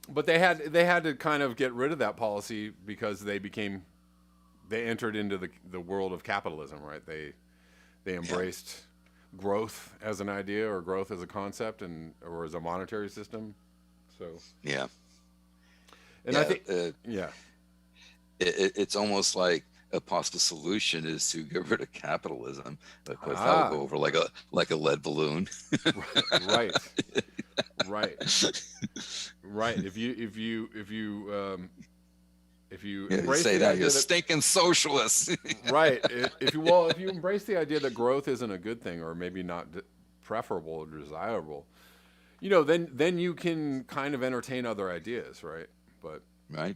A: but they had to kind of get rid of that policy because they entered into the world of capitalism, right? They embraced growth as an idea, or growth as a concept, or as a monetary system. So
B: Yeah.
A: and
B: Yeah.
A: I think yeah.
B: It's almost like a possible solution is to get rid of capitalism. Of course, that will go over like a lead balloon.
A: Right. Right. Right. If you
B: Yeah,
A: embrace
B: say
A: the
B: that
A: idea
B: you're
A: that
B: stinking socialists.
A: right, if you embrace the idea that growth isn't a good thing, or maybe not preferable or desirable, then you can kind of entertain other ideas, right? But
B: Right.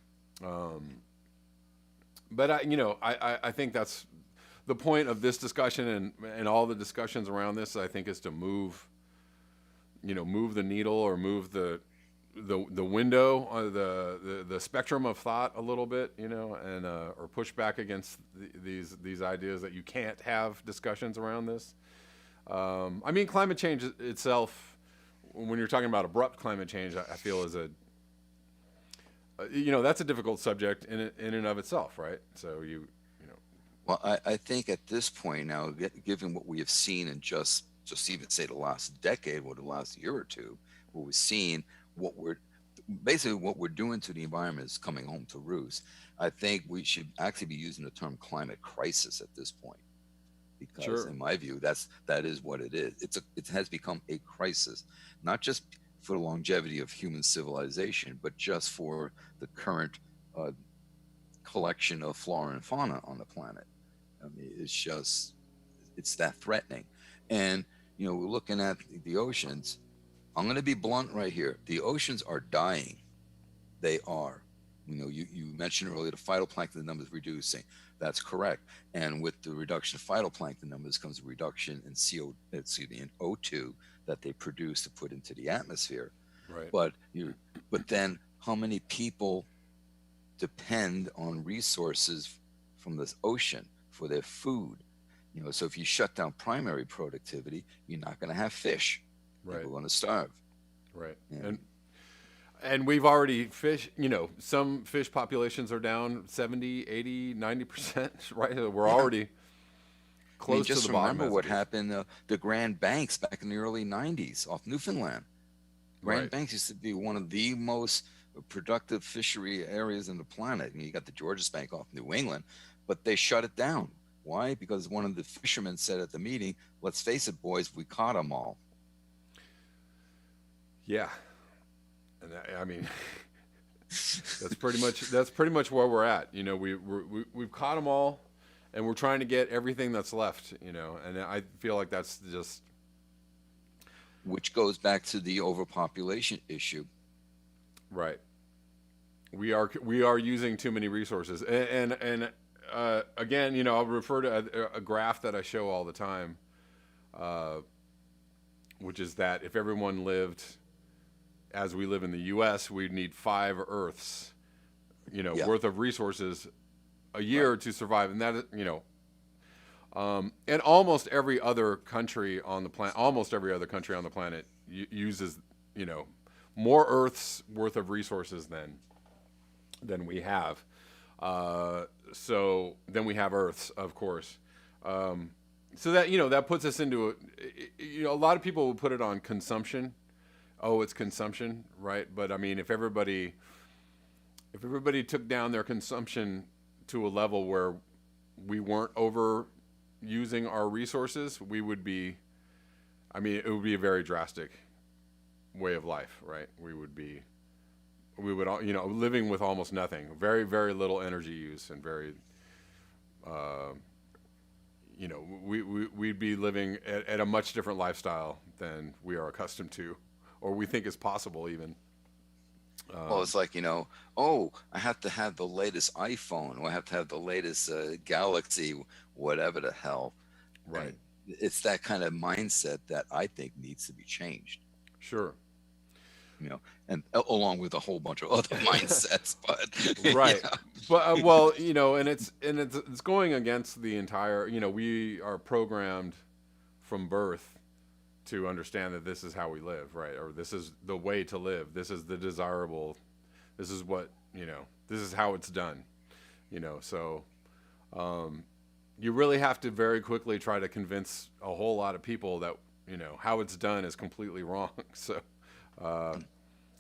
A: but I think that's the point of this discussion, and all the discussions around this, I think, is to move the needle, or move the window, or the spectrum of thought a little bit, and or push back against these ideas that you can't have discussions around this. I mean, climate change itself, when you're talking about abrupt climate change, I feel is that's a difficult subject in and of itself, right? So
B: Well, I think at this point now, given what we have seen in just even say the last decade or the last year or two, what we've seen, what we're doing to the environment is coming home to roost. I think we should actually be using the term climate crisis at this point, because
A: Sure.
B: in my view, that is what it is. It has become a crisis, not just for the longevity of human civilization, but just for the current collection of flora and fauna on the planet. I mean, it's that threatening. And we're looking at the oceans. I'm going to be blunt right here. The oceans are dying. They are. You mentioned earlier the phytoplankton numbers reducing. That's correct. And with the reduction of phytoplankton numbers comes a reduction in in O2 that they produce to put into the atmosphere.
A: Right.
B: But but then how many people depend on resources from this ocean for their food? So if you shut down primary productivity, you're not going to have fish.
A: Right.
B: People are going to starve.
A: Right.
B: And
A: And we've already some fish populations are down 70, 80, 90%, right? We're
B: yeah,
A: already
B: I mean,
A: close to
B: just
A: the bottom
B: remember
A: as
B: what
A: it is.
B: happened the Grand Banks back in the early 90s off Newfoundland. Grand
A: Right.
B: Banks used to be one of the most productive fishery areas on the planet. You got the Georges Bank off New England, but they shut it down. Why? Because one of the fishermen said at the meeting, let's face it, boys, we caught them all.
A: Yeah. And I mean, that's pretty much where we're at. We've caught them all, and we're trying to get everything that's left. And I feel like that's just
B: Which goes back to the overpopulation issue.
A: right. We are using too many resources, and again, I'll refer to a graph that I show all the time, uh, which is that if everyone lived as we live in the U.S., we'd need 5 Earths,
B: Yeah,
A: worth of resources a year
B: right.
A: to survive, and that and almost every other country on the planet, uses more Earths worth of resources than we have. So then we have Earths, of course. So that puts us into a lot of people will put it on consumption. Oh, it's consumption, right? But I mean, if everybody took down their consumption to a level where we weren't over using our resources, we would be. I mean, it would be a very drastic way of life, right? We would all, living with almost nothing, very, very little energy use, and very, uh, we'd be living at a much different lifestyle than we are accustomed to, or we think is possible even.
B: Well,
A: Um,
B: it's like, oh, I have to have the latest iPhone, or I have to have the latest Galaxy, whatever the hell.
A: right.
B: And it's that kind of mindset that I think needs to be changed,
A: Sure.
B: and along with a whole bunch of other mindsets. But
A: Right.
B: yeah,
A: But well, and it's going against the entire. We are programmed from birth to understand that this is how we live, right? Or this is the way to live. This is the desirable. This is what This is how it's done. So um, you really have to very quickly try to convince a whole lot of people that how it's done is completely wrong. So. Uh,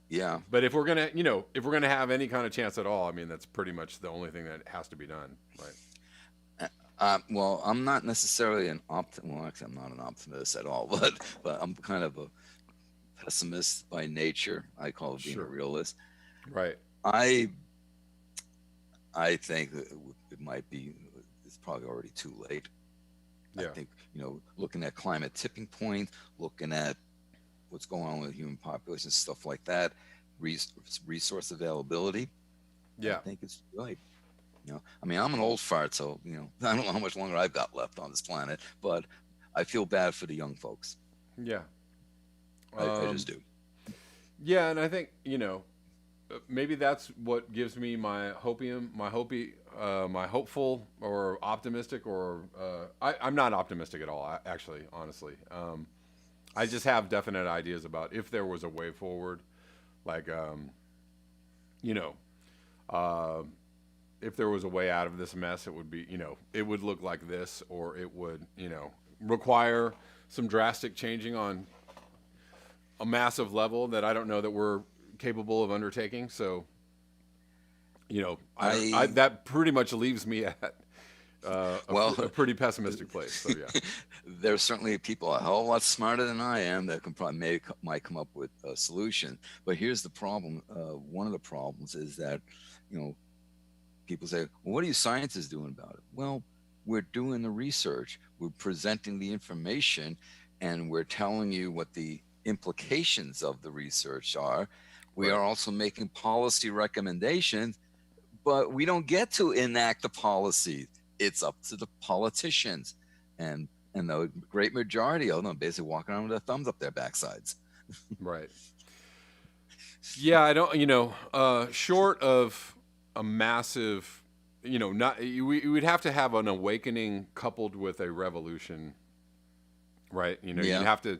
B: yeah.
A: but if we're gonna have any kind of chance at all, I mean, that's pretty much the only thing that has to be done, right?
B: Well, I'm not necessarily an optimist. Well, actually, I'm not an optimist at all, but I'm kind of a pessimist by nature. I call it being a
A: Sure.
B: realist.
A: Right.
B: I I think that it might be. It's probably already too late. I
A: Yeah.
B: think looking at climate tipping point, looking at what's going on with human population, stuff like that, resource availability. I
A: Yeah.
B: think it's too late. I mean, I'm an old fart, so I don't know how much longer I've got left on this planet, but I feel bad for the young folks.
A: Yeah.
B: I just
A: Um,
B: do.
A: yeah, and I think maybe that's what gives me my hopeful or optimistic, or I'm not optimistic at all, actually, honestly. I just have definite ideas about if there was a way forward, like you know, uh, if there was a way out of this mess, it would be, it would look like this, or it would, require some drastic changing on a massive level that I don't know that we're capable of undertaking. So,
B: I
A: that pretty much leaves me at
B: well,
A: a pretty pessimistic place. So yeah,
B: there's certainly people a hell of a lot smarter than I am that can probably might come up with a solution. But here's the problem. One of the problems is that, you know, people say, well, what are you scientists doing about it? Well, we're doing the research, we're presenting the information, and we're telling you what the implications of the research are. We
A: right,
B: are also making policy recommendations, but we don't get to enact the policy. It's up to the politicians, and the great majority of them basically walking around with their thumbs up their backsides.
A: right. Yeah, I don't. Short of a massive, not we'd have to have an awakening coupled with a revolution, right? You'd
B: Yeah.
A: have to.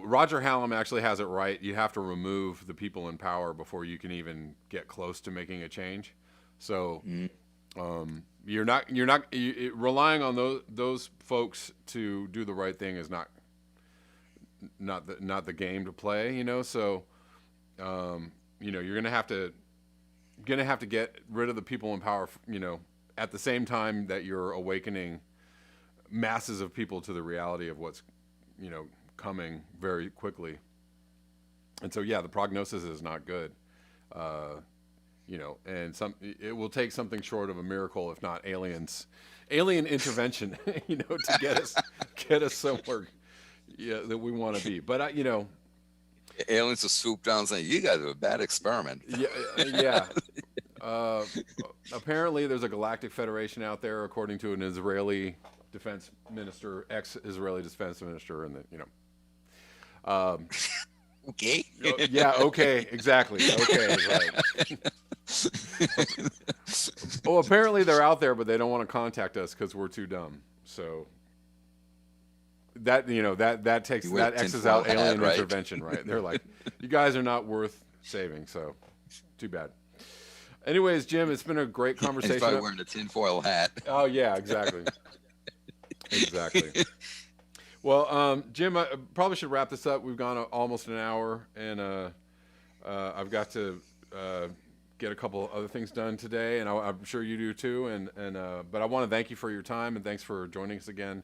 A: Roger Hallam actually has it right. You have to remove the people in power before you can even get close to making a change. So
B: Mm.
A: relying on those folks to do the right thing is not the game to play. So you're gonna have to get rid of the people in power. At the same time that you're awakening masses of people to the reality of what's coming very quickly. And so yeah, the prognosis is not good. And it will take something short of a miracle, if not alien intervention, to get us somewhere, yeah, that we want to be. But
B: Aliens will swoop down and say, "You guys are a bad experiment."
A: yeah, yeah. Uh, Apparently, there's a galactic federation out there, according to an Israeli defense minister, ex-Israeli defense minister, and
B: Okay.
A: yeah, okay, exactly, okay, right. Oh, apparently they're out there, but they don't want to contact us because we're too dumb. So that takes
B: You wear
A: that
B: the
A: X's
B: tinfoil
A: out
B: hat,
A: alien
B: right?
A: intervention, right? They're like, you guys are not worth saving, so too bad. Anyways, Jim, it's been a great
B: He's
A: conversation.
B: probably wearing a tinfoil hat.
A: Oh yeah, exactly, exactly. Well, Jim, I probably should wrap this up. We've gone almost an hour, and I've got to get a couple other things done today, and I'm sure you do too. But I want to thank you for your time, and thanks for joining us again.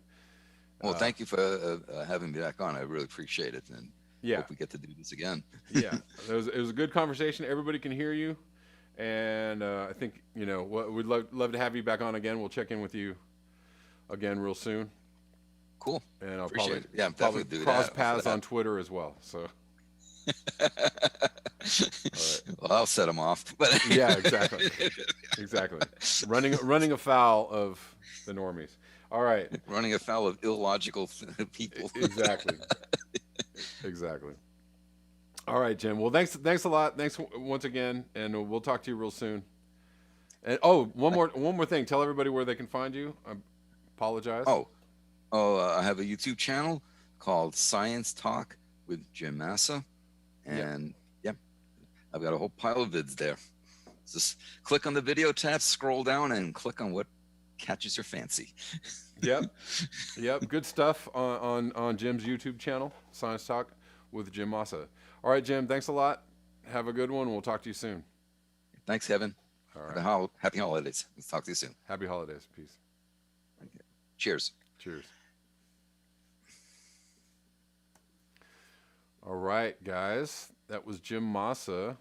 B: Well, thank you for having me back on. I really appreciate it, and
A: Yeah,
B: hope we get to do this again.
A: yeah, it was a good conversation. Everybody can hear you, and I think we'd love to have you back on again. We'll check in with you again real soon.
B: Cool.
A: And I'll
B: Appreciate
A: probably
B: it. Yeah, I'm
A: probably
B: definitely do
A: cross
B: that.
A: paths on Twitter as well. So all right.
B: Well, I'll set them off. But
A: Yeah, exactly, exactly. Running afoul of the normies. All right,
B: running afoul of illogical people.
A: exactly, exactly. All right, Jim. Well, thanks a lot. Thanks once again, and we'll talk to you real soon. And one more thing. Tell everybody where they can find you. I apologize.
B: I have a YouTube channel called Science Talk with Jim Massa, and yeah, I've got a whole pile of vids there. Just click on the video tab, scroll down, and click on what catches your fancy.
A: Yep. Good stuff on Jim's YouTube channel, Science Talk with Jim Massa. All right, Jim. Thanks a lot. Have a good one. We'll talk to you soon.
B: Thanks, Kevin.
A: All right.
B: Happy holidays. Let's talk to you soon.
A: Happy holidays. Peace.
B: Okay. Cheers.
A: Cheers. All right, guys. That was Jim Massa.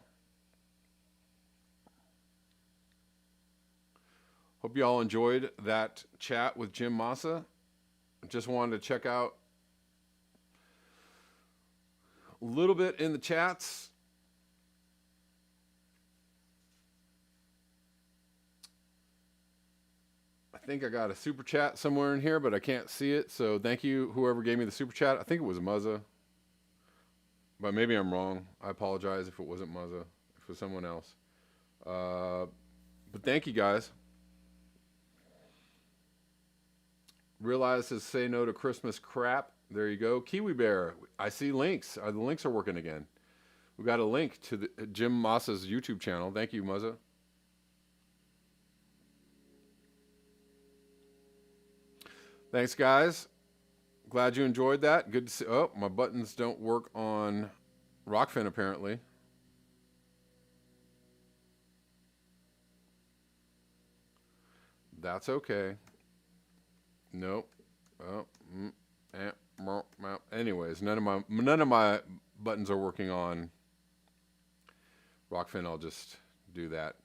A: Hope you all enjoyed that chat with Jim Massa. Just wanted to check out a little bit in the chats. I think I got a super chat somewhere in here, but I can't see it. So thank you, whoever gave me the super chat. I think it was Muzza, but maybe I'm wrong. I apologize if it wasn't Muzza, if it was someone else. But thank you, guys. Realize to say no to Christmas crap. There you go. Kiwi Bear. I see links. The links are working again. We got a link to Jim Massa's YouTube channel. Thank you, Muzza. Thanks, guys. Glad you enjoyed that. Good to see. Oh, my buttons don't work on Rockfin, apparently. That's okay. Nope. Oh, anyways, none of my buttons are working on Rockfin. I'll just do that.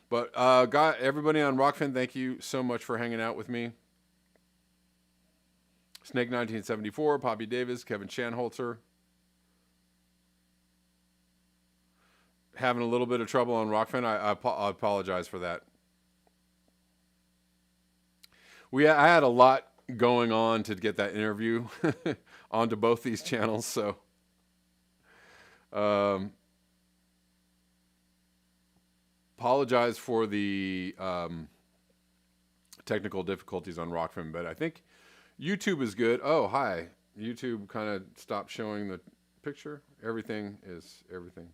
A: But everybody on Rockfin, thank you so much for hanging out with me. Snake 1974, Poppy Davis, Kevin Shanholzer. Having a little bit of trouble on Rockfin. I apologize for that. I had a lot going on to get that interview onto both these channels, so apologize for the technical difficulties on Rockfin, but I think YouTube is good. Oh, hi. YouTube kind of stopped showing the picture. Everything is everything.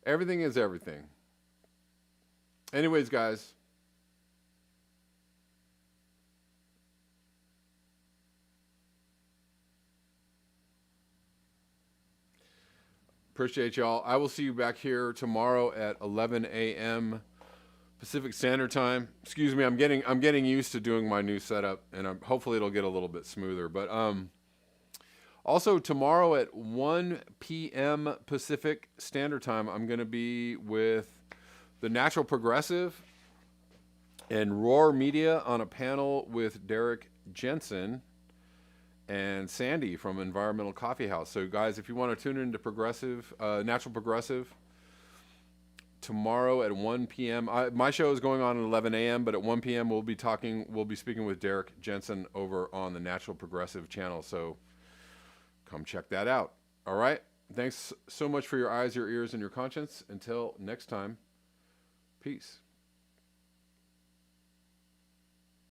A: Everything is everything. Anyways, guys. Appreciate y'all. I will see you back here tomorrow at 11 a.m. Pacific Standard Time. Excuse me, I'm getting used to doing my new setup, and hopefully it'll get a little bit smoother. But also tomorrow at 1 p.m. Pacific Standard Time, I'm going to be with the Natural Progressive and Roar Media on a panel with Derek Jensen and Sandy from Environmental Coffee House. So guys, if you want to tune into Progressive, Natural Progressive, tomorrow at 1 p.m. My show is going on at 11 a.m., but at 1 p.m. we'll be speaking with Derek Jensen over on the Natural Progressive channel. So come check that out. All right. Thanks so much for your eyes, your ears, and your conscience. Until next time, peace.